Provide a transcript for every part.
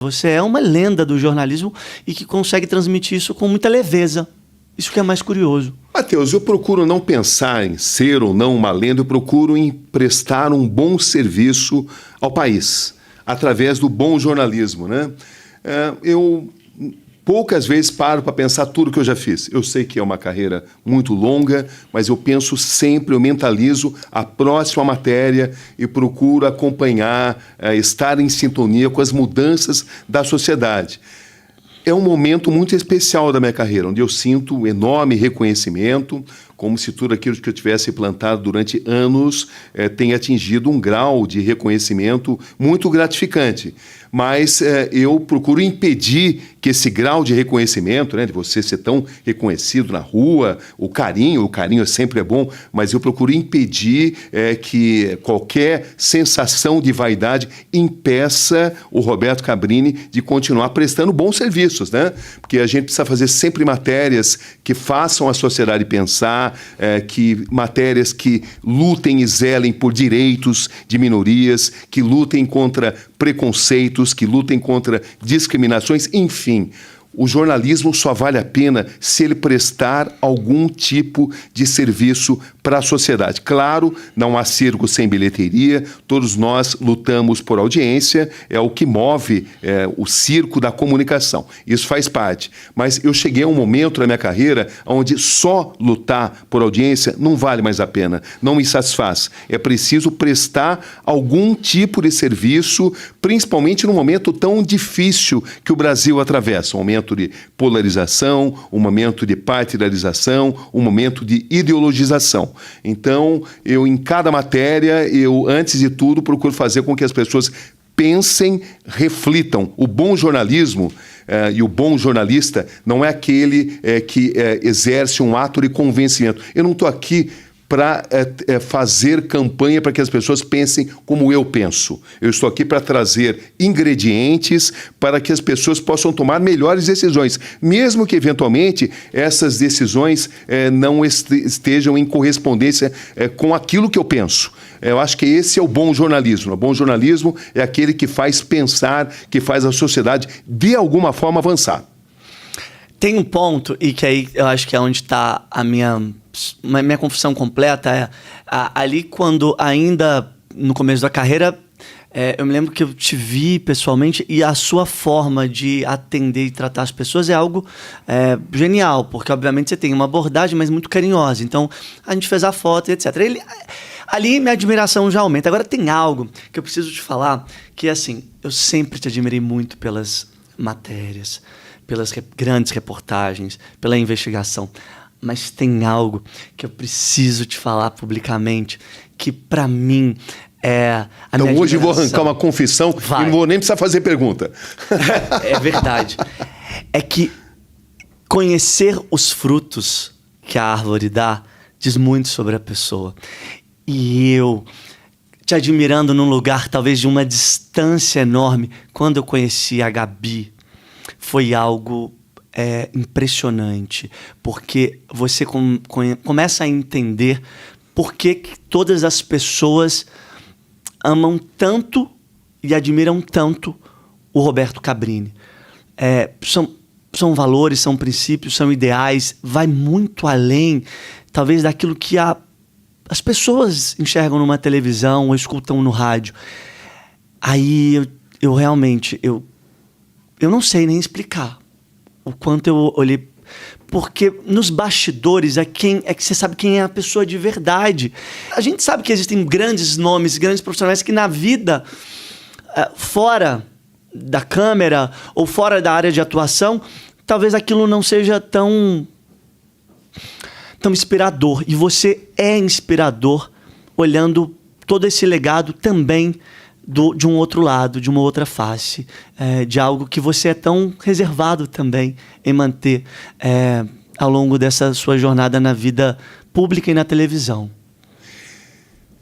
Você é uma lenda do jornalismo e que consegue transmitir isso com muita leveza. Isso que é mais curioso. Matheus, eu procuro não pensar em ser ou não uma lenda, eu procuro em prestar um bom serviço ao país, através do bom jornalismo, né? Eu poucas vezes paro para pensar tudo que eu já fiz. Eu sei que é uma carreira muito longa, mas eu penso sempre, eu mentalizo a próxima matéria e procuro acompanhar, estar em sintonia com as mudanças da sociedade. É um momento muito especial da minha carreira, onde eu sinto um enorme reconhecimento, como se tudo aquilo que eu tivesse plantado durante anos tenha atingido um grau de reconhecimento muito gratificante. Mas eu procuro impedir que esse grau de reconhecimento, né, de você ser tão reconhecido na rua, o carinho sempre é bom, mas eu procuro impedir que qualquer sensação de vaidade impeça o Roberto Cabrini de continuar prestando bons serviços, né? Porque a gente precisa fazer sempre matérias que façam a sociedade pensar, matérias que lutem e zelem por direitos de minorias, que lutem contra preconceitos, que lutem contra discriminações, enfim. O jornalismo só vale a pena se ele prestar algum tipo de serviço para a sociedade. Claro, não há circo sem bilheteria, todos nós lutamos por audiência, é o que move o circo da comunicação. Isso faz parte. Mas eu cheguei a um momento na minha carreira onde só lutar por audiência não vale mais a pena, não me satisfaz. É preciso prestar algum tipo de serviço, principalmente num momento tão difícil que o Brasil atravessa, um momento de polarização, um momento de partidarização, um momento de ideologização. Então, eu em cada matéria, antes de tudo, procuro fazer com que as pessoas pensem, reflitam. O bom jornalismo e o bom jornalista não é aquele que exerce um ato de convencimento. Eu não estou aqui para fazer campanha para que as pessoas pensem como eu penso. Eu estou aqui para trazer ingredientes para que as pessoas possam tomar melhores decisões, mesmo que, eventualmente, essas decisões não estejam em correspondência com aquilo que eu penso. Eu acho que esse é o bom jornalismo. O bom jornalismo é aquele que faz pensar, que faz a sociedade, de alguma forma, avançar. Tem um ponto, e que aí eu acho que é onde está a minha confusão completa, ali quando ainda no começo da carreira, eu me lembro que eu te vi pessoalmente e a sua forma de atender e tratar as pessoas é algo genial, porque obviamente você tem uma abordagem, mas muito carinhosa. Então a gente fez a foto e etc. Ali minha admiração já aumenta. Agora tem algo que eu preciso te falar, que assim, eu sempre te admirei muito pelas matérias, pelas grandes reportagens, pela investigação. Mas tem algo que eu preciso te falar publicamente, que para mim é a minha Então hoje eu vou admiração. arrancar uma confissão e não vou nem precisar fazer pergunta. É verdade. É que conhecer os frutos que a árvore dá diz muito sobre a pessoa. E eu, te admirando num lugar talvez de uma distância enorme, quando eu conheci a Gabi, foi algo impressionante, porque você começa a entender por que todas as pessoas amam tanto e admiram tanto o Roberto Cabrini. São valores, são princípios, são ideais, vai muito além, talvez, daquilo que as pessoas enxergam numa televisão ou escutam no rádio. Aí eu realmente, eu não sei nem explicar o quanto eu olhei, porque nos bastidores é que você sabe quem é a pessoa de verdade. A gente sabe que existem grandes nomes, grandes profissionais que na vida, fora da câmera ou fora da área de atuação, talvez aquilo não seja tão inspirador. E você é inspirador olhando todo esse legado também de um outro lado, de uma outra face, de algo que você é tão reservado também em manter ao longo dessa sua jornada na vida pública e na televisão.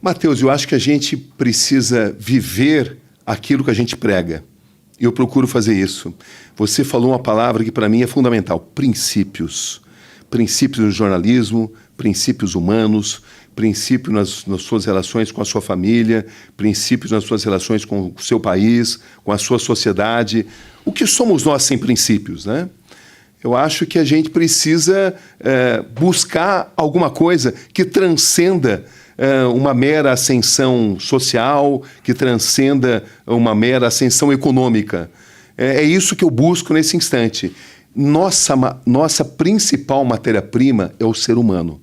Matheus, eu acho que a gente precisa viver aquilo que a gente prega. Eu procuro fazer isso. Você falou uma palavra que para mim é fundamental: princípios. princípios no jornalismo, princípios humanos, princípios nas suas relações com a sua família, princípios nas suas relações com o seu país, com a sua sociedade. O que somos nós sem princípios, né? Eu acho que a gente precisa buscar alguma coisa que transcenda uma mera ascensão social, que transcenda uma mera ascensão econômica. É isso que eu busco nesse instante. Nossa principal matéria-prima é o ser humano.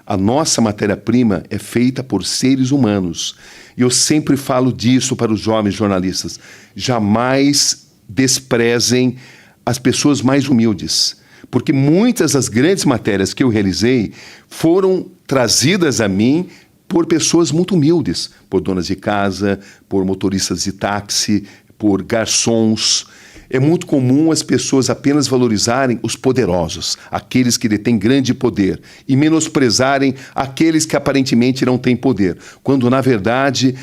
A nossa matéria-prima é feita por seres humanos. E eu sempre falo disso para os jovens jornalistas. Jamais desprezem as pessoas mais humildes. Porque muitas das grandes matérias que eu realizei foram trazidas a mim por pessoas muito humildes. Por donas de casa, por motoristas de táxi, por garçons. É muito comum as pessoas apenas valorizarem os poderosos, aqueles que detêm grande poder, e menosprezarem aqueles que aparentemente não têm poder, quando, na verdade,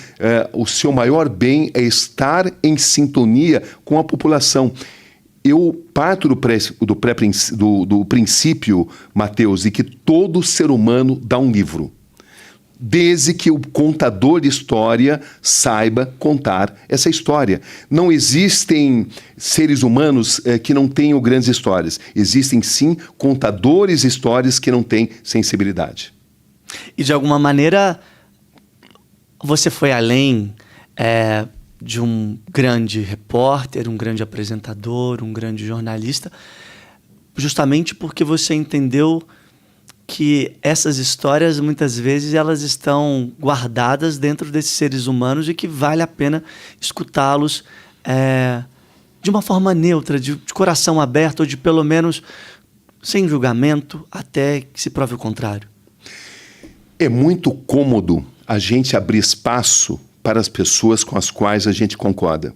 o seu maior bem é estar em sintonia com a população. Eu parto do princípio, Mateus, de que todo ser humano dá um livro, desde que o contador de história saiba contar essa história. Não existem seres humanos que não tenham grandes histórias. Existem, sim, contadores de histórias que não têm sensibilidade. E, de alguma maneira, você foi além de um grande repórter, um grande apresentador, um grande jornalista, justamente porque você entendeu que essas histórias, muitas vezes, elas estão guardadas dentro desses seres humanos e que vale a pena escutá-los de uma forma neutra, de coração aberto, ou de pelo menos sem julgamento, até que se prove o contrário. É muito cômodo a gente abrir espaço para as pessoas com as quais a gente concorda.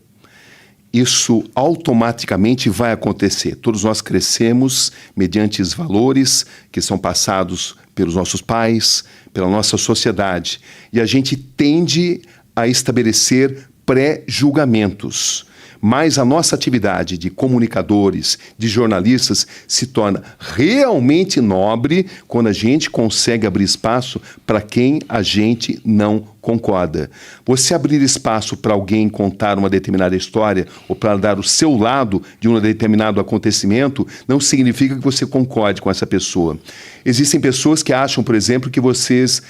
Isso automaticamente vai acontecer. Todos nós crescemos mediante os valores que são passados pelos nossos pais, pela nossa sociedade. E a gente tende a estabelecer pré-julgamentos. Mas a nossa atividade de comunicadores, de jornalistas, se torna realmente nobre quando a gente consegue abrir espaço para quem a gente não concorda. Você abrir espaço para alguém contar uma determinada história ou para dar o seu lado de um determinado acontecimento não significa que você concorde com essa pessoa. Existem pessoas que acham, por exemplo, que vocês,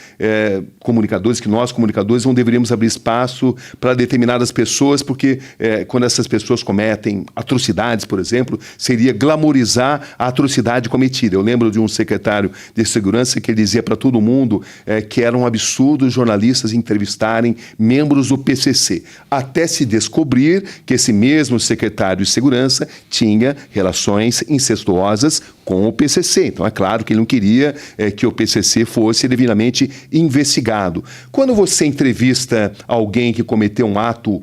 comunicadores, que nós, comunicadores, não deveríamos abrir espaço para determinadas pessoas porque quando essas pessoas cometem atrocidades, por exemplo, seria glamorizar a atrocidade cometida. Eu lembro de um secretário de segurança que ele dizia para todo mundo que era um absurdo os jornalistas entrevistarem membros do PCC, até se descobrir que esse mesmo secretário de segurança tinha relações incestuosas com o PCC. Então, é claro que ele não queria que o PCC fosse devidamente investigado. Quando você entrevista alguém que cometeu um ato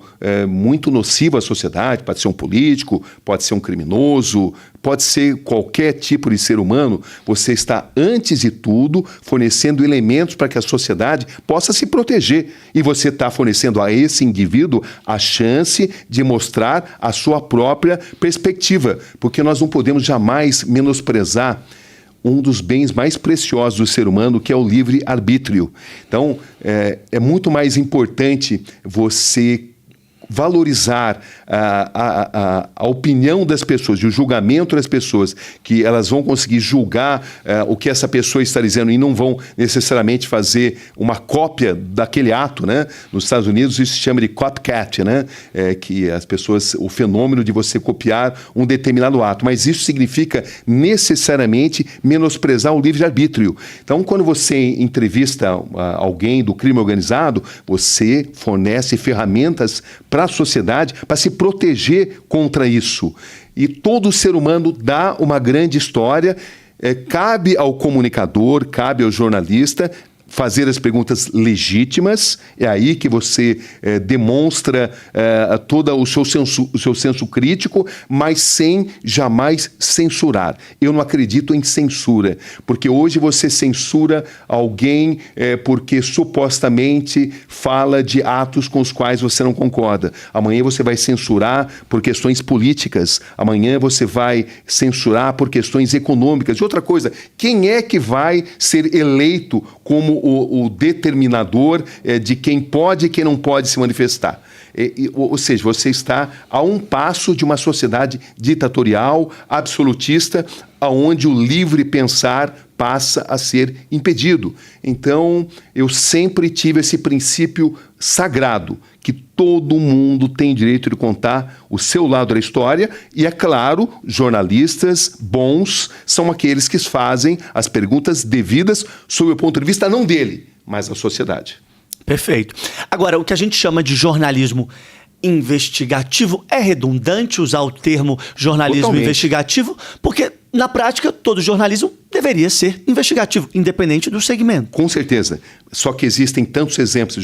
muito nocivo à sociedade, pode ser um político, pode ser um criminoso, pode ser qualquer tipo de ser humano, você está, antes de tudo, fornecendo elementos para que a sociedade possa se proteger. E você está fornecendo a esse indivíduo a chance de mostrar a sua própria perspectiva, porque nós não podemos jamais menosprezar um dos bens mais preciosos do ser humano, que é o livre-arbítrio. Então, é muito mais importante você valorizar a opinião das pessoas, e o julgamento das pessoas, que elas vão conseguir julgar o que essa pessoa está dizendo e não vão necessariamente fazer uma cópia daquele ato, né? Nos Estados Unidos isso se chama de copycat, né? Que as pessoas, o fenômeno de você copiar um determinado ato, mas isso significa necessariamente menosprezar o livre-arbítrio. Então, quando você entrevista alguém do crime organizado, você fornece ferramentas para a sociedade, para se proteger contra isso. E todo ser humano dá uma grande história, cabe ao comunicador, cabe ao jornalista fazer as perguntas legítimas, é aí que você demonstra todo o seu senso crítico, mas sem jamais censurar. Eu não acredito em censura, porque hoje você censura alguém porque supostamente fala de atos com os quais você não concorda. Amanhã você vai censurar por questões políticas, amanhã você vai censurar por questões econômicas. E outra coisa, quem é que vai ser eleito como o determinador de quem pode e quem não pode se manifestar? Ou seja, você está a um passo de uma sociedade ditatorial, absolutista, onde o livre pensar passa a ser impedido. Então, eu sempre tive esse princípio sagrado, que todo mundo tem direito de contar o seu lado da história e, é claro, jornalistas bons são aqueles que fazem as perguntas devidas sob o ponto de vista não dele, mas da sociedade. Perfeito. Agora, o que a gente chama de jornalismo investigativo, é redundante usar o termo jornalismo Totalmente. Investigativo, porque na prática todo jornalismo deveria ser investigativo, independente do segmento. Com certeza. Só que existem tantos exemplos de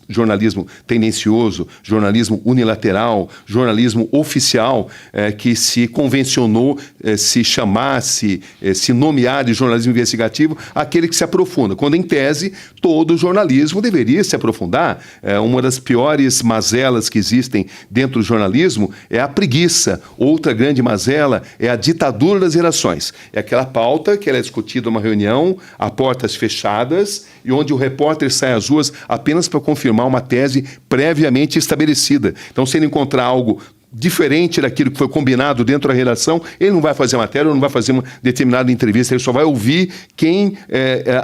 jornalismo tendencioso, jornalismo unilateral, jornalismo oficial, que se convencionou se chamasse, se nomear de jornalismo investigativo aquele que se aprofunda. Quando, em tese, todo jornalismo deveria se aprofundar. Uma das piores mazelas que existem dentro do jornalismo é a preguiça. Outra grande mazela é a ditadura das relações. É aquela pauta que ela é discutida numa reunião a portas fechadas e onde o repórter sai às ruas apenas para confirmar uma tese previamente estabelecida. Então, se ele encontrar algo diferente daquilo que foi combinado dentro da redação, ele não vai fazer matéria, não vai fazer uma determinada entrevista, ele só vai ouvir quem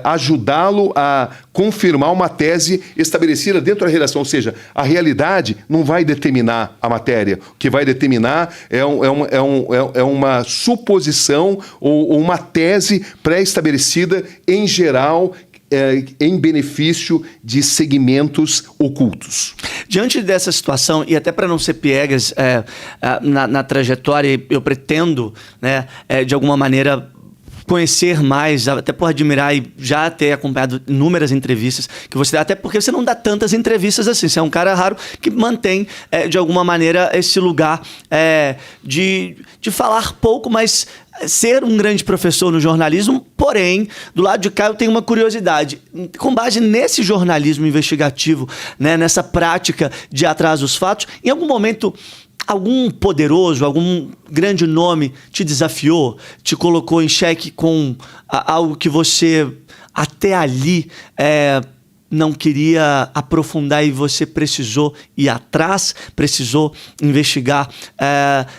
ajudá-lo a confirmar uma tese estabelecida dentro da redação. Ou seja, a realidade não vai determinar a matéria. O que vai determinar é uma suposição ou uma tese pré-estabelecida, em geral, em benefício de segmentos ocultos. Diante dessa situação, e até para não ser piegas na trajetória, eu pretendo, né, de alguma maneira, conhecer mais, até por admirar e já ter acompanhado inúmeras entrevistas que você dá, até porque você não dá tantas entrevistas assim. Você é um cara raro que mantém, de alguma maneira, esse lugar de falar pouco, mas ser um grande professor no jornalismo. Porém, do lado de cá eu tenho uma curiosidade. Com base nesse jornalismo investigativo, né, nessa prática de ir atrás dos fatos, em algum momento algum poderoso, algum grande nome te desafiou, te colocou em xeque com algo que você até ali não queria aprofundar e você precisou ir atrás, precisou investigar,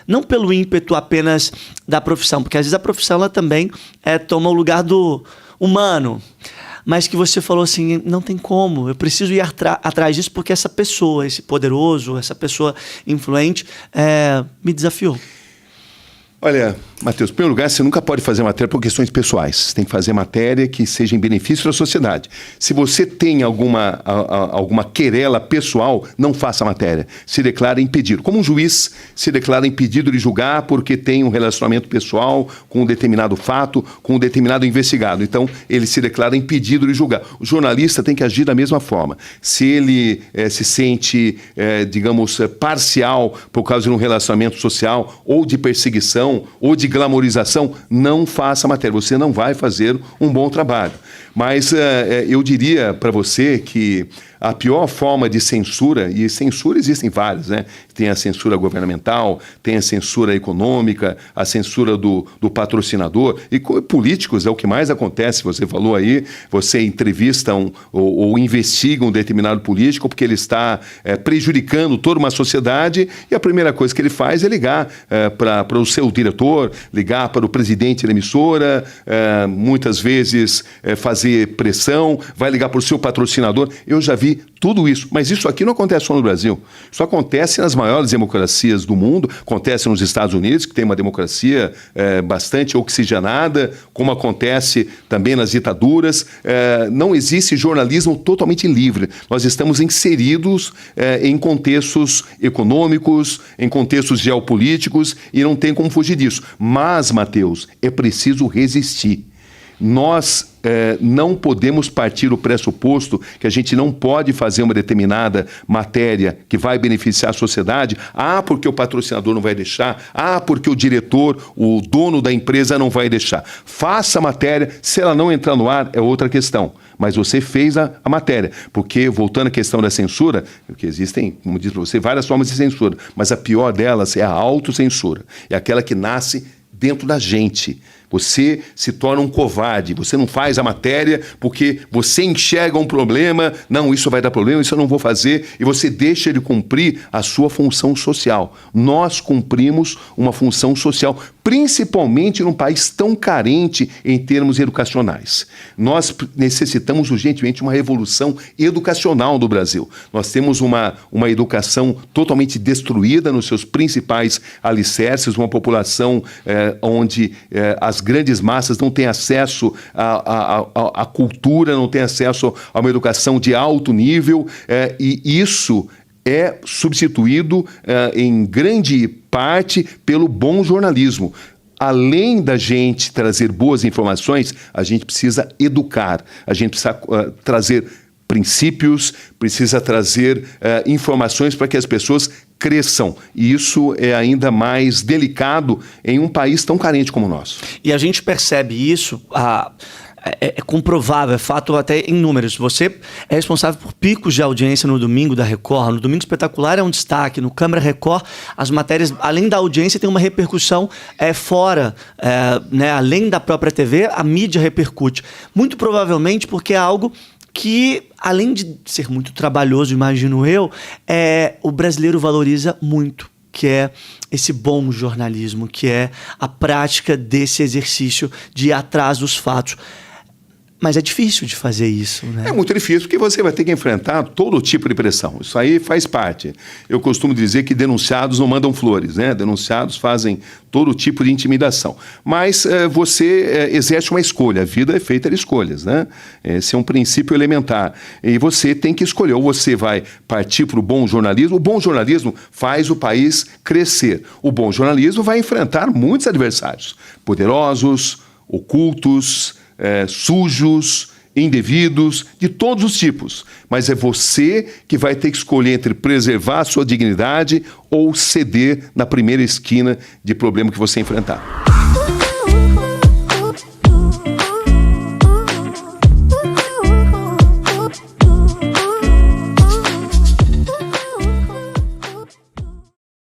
não pelo ímpeto apenas da profissão, porque às vezes a profissão ela também toma o lugar do humano, mas que você falou assim, não tem como, eu preciso ir atrás disso porque essa pessoa, esse poderoso, essa pessoa influente me desafiou. Olha, Matheus, em primeiro lugar, você nunca pode fazer matéria por questões pessoais. Você tem que fazer matéria que seja em benefício da sociedade. Se você tem alguma querela pessoal, não faça matéria. Se declara impedido. Como um juiz se declara impedido de julgar porque tem um relacionamento pessoal com um determinado fato, com um determinado investigado. Então, ele se declara impedido de julgar. O jornalista tem que agir da mesma forma. Se ele se sente, digamos, parcial por causa de um relacionamento social ou de perseguição, ou de glamorização, não faça matéria. Você não vai fazer um bom trabalho. Mas eu diria para você que a pior forma de censura, e censura existem várias, né? Tem a censura governamental, tem a censura econômica, a censura do patrocinador, e políticos é o que mais acontece. Você falou aí, você entrevista ou investiga um determinado político porque ele está prejudicando toda uma sociedade, e a primeira coisa que ele faz é ligar para o seu diretor, ligar para o presidente da emissora, muitas vezes fazer pressão, vai ligar para o seu patrocinador. Eu já vi tudo isso, mas isso aqui não acontece só no Brasil. Isso acontece nas maiores democracias do mundo, acontece nos Estados Unidos, que tem uma democracia bastante oxigenada, como acontece também nas ditaduras. Não existe jornalismo totalmente livre. Nós estamos inseridos em contextos econômicos, em contextos geopolíticos, e não tem como fugir disso. Mas, Matheus, é preciso resistir. Nós não podemos partir do pressuposto que a gente não pode fazer uma determinada matéria que vai beneficiar a sociedade, porque o patrocinador não vai deixar, porque o diretor, o dono da empresa não vai deixar. Faça a matéria, se ela não entrar no ar é outra questão, mas você fez a matéria, porque, voltando à questão da censura, porque existem, como disse para você, várias formas de censura, mas a pior delas é a autocensura, é aquela que nasce dentro da gente. Você se torna um covarde, você não faz a matéria porque você enxerga um problema, não, isso vai dar problema, isso eu não vou fazer, e você deixa de cumprir a sua função social. Nós cumprimos uma função social, principalmente num país tão carente em termos educacionais. Nós necessitamos urgentemente de uma revolução educacional do Brasil. Nós temos uma educação totalmente destruída nos seus principais alicerces, uma população onde as grandes massas não têm acesso à cultura, não têm acesso a uma educação de alto nível, e isso é substituído em grande parte pelo bom jornalismo. Além da gente trazer boas informações, a gente precisa educar, a gente precisa trazer princípios, precisa trazer informações para que as pessoas cresçam. E isso é ainda mais delicado em um país tão carente como o nosso. E a gente percebe isso, é comprovável, é fato até em números. Você é responsável por picos de audiência no Domingo da Record. No Domingo Espetacular é um destaque. No Câmara Record, as matérias, além da audiência, tem uma repercussão fora, né? Além da própria TV, a mídia repercute. Muito provavelmente porque é algo que, além de ser muito trabalhoso, imagino eu, o brasileiro valoriza muito, que é esse bom jornalismo, que é a prática desse exercício de ir atrás dos fatos. Mas é difícil de fazer isso, né? É muito difícil, porque você vai ter que enfrentar todo tipo de pressão. Isso aí faz parte. Eu costumo dizer que denunciados não mandam flores, né? Denunciados fazem todo tipo de intimidação. Mas você exerce uma escolha. A vida é feita de escolhas, né? Esse é um princípio elementar. E você tem que escolher. Ou você vai partir para o bom jornalismo. O bom jornalismo faz o país crescer. O bom jornalismo vai enfrentar muitos adversários. Poderosos, ocultos, sujos, indevidos, de todos os tipos. Mas é você que vai ter que escolher entre preservar a sua dignidade ou ceder na primeira esquina de problema que você enfrentar.